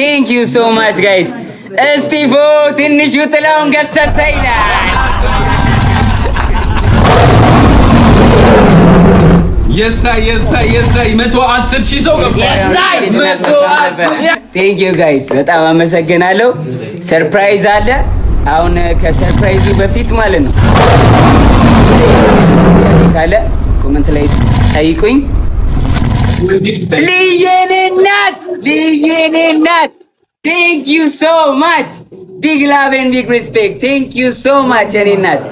ቴንክ ዩ ሶ ማች ጋይስ። እስጢፎ ትንሹ ጥላውን ገሰሰ ይላል። የሳይ 110,000 ሰው ገብቷል። ቴንክ ዩ ጋይስ በጣም አመሰግናለሁ። ሰርፕራይዝ አለ። አሁን ከሰርፕራይዙ በፊት ማለት ነው ካለ ኮሜንት ላይ ጠይቁኝ። ልየኔ ናት ቴንክ ዩ ሶ ማች ቢግ ላቭ ኤንድ ቢግ ሪስፔክት ቴንክ ዩ ሶ ማች የኔ ናት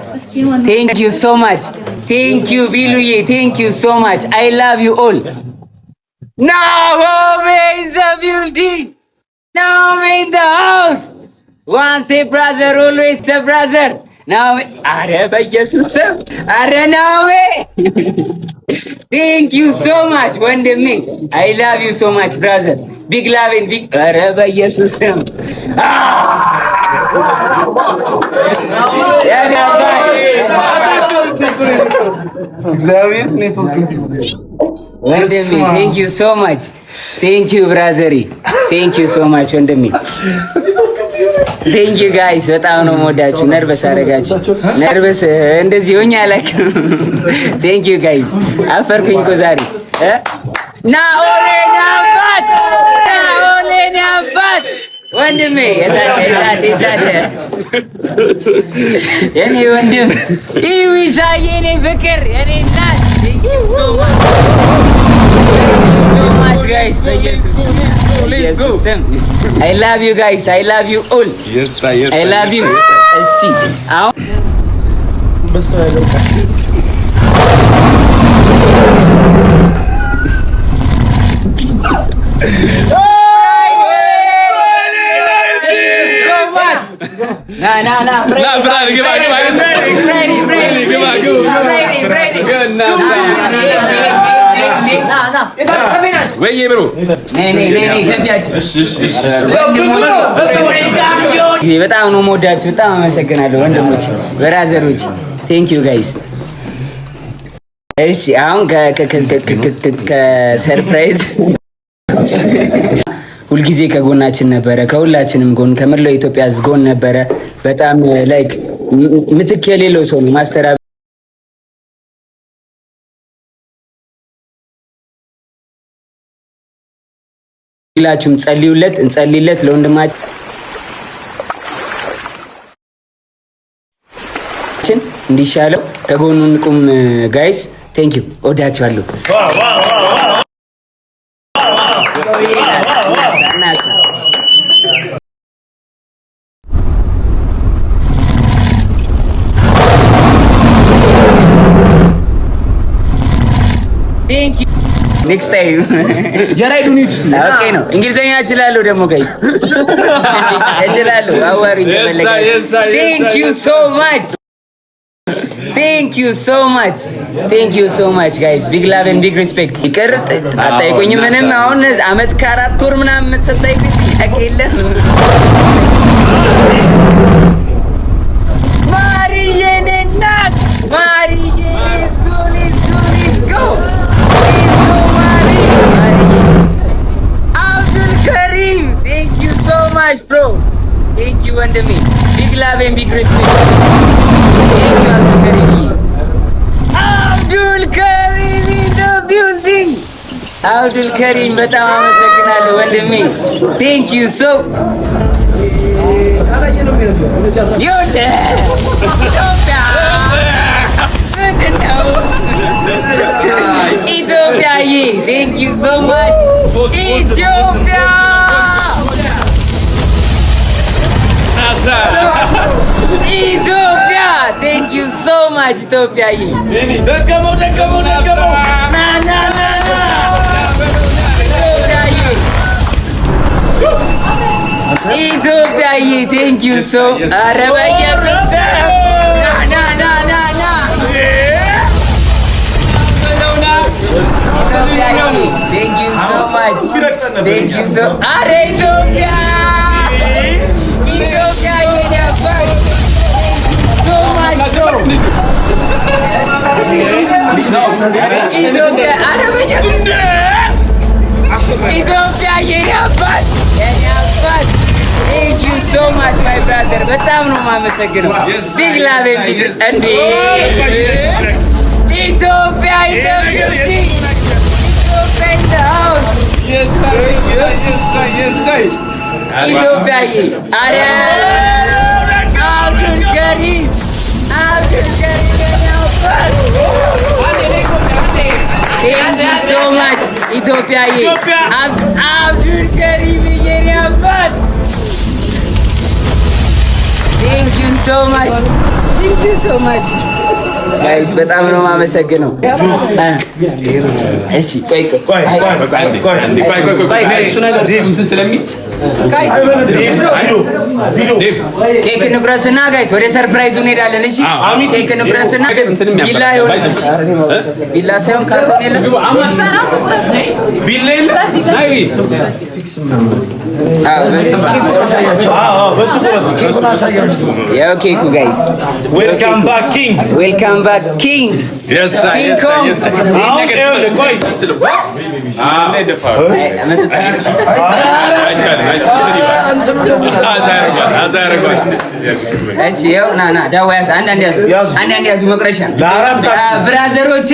ቴንክ ዩ ሶ ማች ቴንክ ዩ ቢሉዬ ቴንክ ዩ ሶ ማች አይ ላቭ ዩ ኦል ናሆሜ ኢን ዘ ቢልዲንግ ናሆሜ ኢን ዘ ሃውስ ዋንስ ኤ ብራዘር ኦልዌይስ ኤ ብራዘር ናሆሜ አረ በኢየሱስ ስም አረ ናሆሜ ቴንክ ዩ ሶ ማች ወንድሜ አይ ላቭ ዩ ሶ ማች ብራዘር ቢግ ላቭ ኤንድ ቢግ አረ በኢየሱስ ስም እግዚአብሔር ኔትወርክ ወንድሜ ቴንክ ዩ ሶ ማች ቴንክ ዩ ብራዘሪ ቴንክ ዩ ሶ ማች ወንድሜ ቴንክ ዩ ጋይስ በጣም ነው የምወዳችሁ። ነርቨስ አደረጋችሁ። ነርቨስ እንደዚህ ሆኜ አላውቅም። ቴንክ ዩ ጋይስ አፈርኩኝ እኮ ዛሬ ናኦሌ አባት ወንድሜ የታለ የኔ ወንድም ኢዊሳዬ የኔ ፍቅር የኔ እናት ሶ ማች ጋይስ በኢየሱስ ስም አይ ላቭ ዩ ጋይስ አይ ላቭ ዩ ኦል አይ ላቭ ዩ። እሺ አሁን በጣም ነው የምወዳችሁ። በጣም አመሰግናለሁ ወንድሞች ብራዘሮች ቴንክ ዩ ጋይስ። እሺ አሁን ከሰርፕራይዝ ሁልጊዜ ከጎናችን ነበረ፣ ከሁላችንም ጎን ከመላው ኢትዮጵያ ሕዝብ ጎን ነበረ። በጣም ላይክ ምትክ የሌለው ሰው ነው ማስተር ሁላችሁም ጸልዩለት፣ እንጸልይለት ለወንድማችን እንዲሻለው ከጎኑ እንቁም ጋይስ። ቴንክ ዩ ወዳችኋለሁ። ኔክስት ታይም የራይዱ ኒድስ ኦኬ ነው። እንግሊዘኛ እችላለሁ ደግሞ ጋይስ እችላለሁ። አዋሪ ተበለቀ። ቴንክ ዩ ሶ ማች ቴንክ ዩ ሶ ማች ቴንክ ዩ ሶ ማች ጋይስ ቢግ ላቭ ኤንድ ቢግ ሪስፔክት። ይቅር አታይቁኝ ምንም አሁን አመት ከ4 ወር ምናምን የምትጠይቁኝ ጥያቄ የለም። ማሪዬ ናት ማሪዬ ሌትስ ጎ አብዱል ከሪም ቴንክ ዩ ሶ ማች ብሮ ቴንክ ዩ ወንድሜ ቢግ ላቭ ኤንድ ቢግ ሪስፔክት ቴንክ ዩ አብዱል ከሪም ኢን ዘ ቢልዲንግ አብዱል ከሪም በጣም አመሰግናለሁ ወንድሜ ቴንክ ዩ ሶ ኢትዮጵያዬ ቴንክ ዩ ሶ ማች ኢትዮጵያ ኢትዮጵያ ቴንክ ዩ ሶ ማች ኢትዮጵያዬ ደገመው ኢትዮጵያዬ ቴንክ ዩ ሶ ኧረ በኢየሱስ Thank you so much. Thank you so. Are Ethiopia. Ethiopia so much. Ethiopia. Are Ethiopia. Ethiopia በጣም ነው የማመሰግነው። ቢግ ላቭ ቢግ እንዴ ኢትዮጵያ ኢትዮጵያዬ አረ አብዱል ከሪም Thank you so much ኢትዮጵያዬ አብዱል ከሪም የኔ አባት Thank you so much ጋይስ በጣም ነው የማመሰግነው። እሺ ቆይ ኬክ እንቁረስና ጋይስ ወደ ሰርፕራይዙ እንሄዳለን። እሺ ኬክ እንቁረስና ቢላ ይሆናል። ቢላ ሳይሆን ካርቶን የለም። ቢላ የለም። ያው ኬኩ ጋይስ ዌልካም ባክ ኪንግ እሺ ያው ና ዳዋ ያዝ አንዳንድ ያዙ መቅረሻ ብራዘሮቼ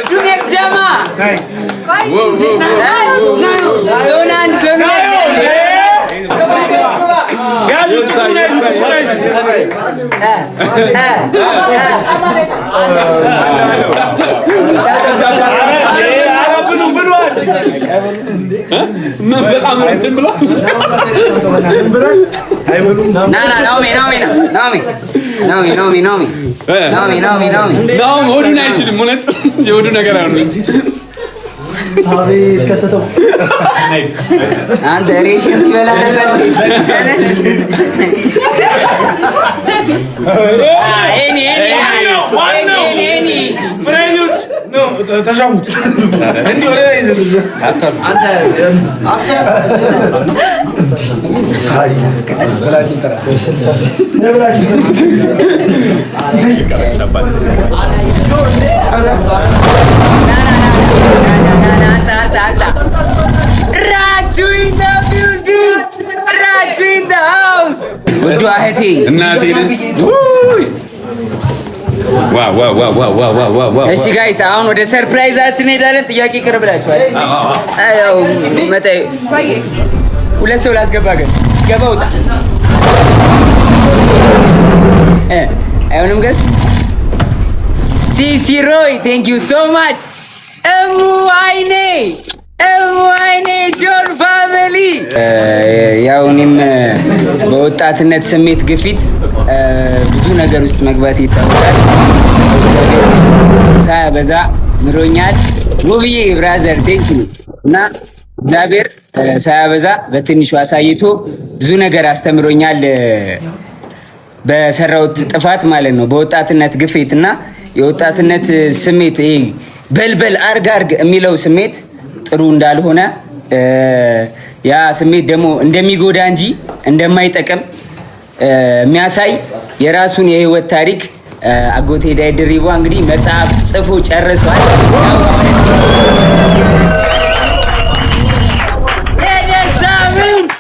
ዱኔክ ጀማ ዞናን ሆዱን አይችልም። እውነት የሆዱ ነገር አይሆንም። አቤት ከተተው አንተ ሬሽን ይበላል ተሻሙት እንዲህ ወደ ላይ ውዷ እህቴ እናቴ እሺ ጋይስ አሁን ወደ ሰርፕራይዛችን እንሄዳለን። ጥያቄ ቅርብ ብላችኋል። አው መጣይ ሁለት ሰው ላስገባ ገስ ገባውታ አይሆንም ገስ ሲሲ ሮይ ቴንክ ዩ ሶ ማች እሙአይኔ ጆን ፋሚሊ ያው እኔም በወጣትነት ስሜት ግፊት ብዙ ነገር ውስጥ መግባት ይታወቃል። ሳያበዛ ምሮኛል። ውብዬ ብራዘር ቴንክ ዩ እና እግዚአብሔር ሳያበዛ በትንሹ አሳይቶ ብዙ ነገር አስተምሮኛል። በሰራውት ጥፋት ማለት ነው። በወጣትነት ግፊት እና የወጣትነት ስሜት ይሄ በልበል አርጋርግ የሚለው ስሜት ጥሩ እንዳልሆነ ያ ስሜት ደግሞ እንደሚጎዳ እንጂ እንደማይጠቅም የሚያሳይ የራሱን የህይወት ታሪክ አጎቴ ዳይ ድሪባ እንግዲህ መጽሐፍ ጽፎ ጨርሷል። የደስታ ምንጭ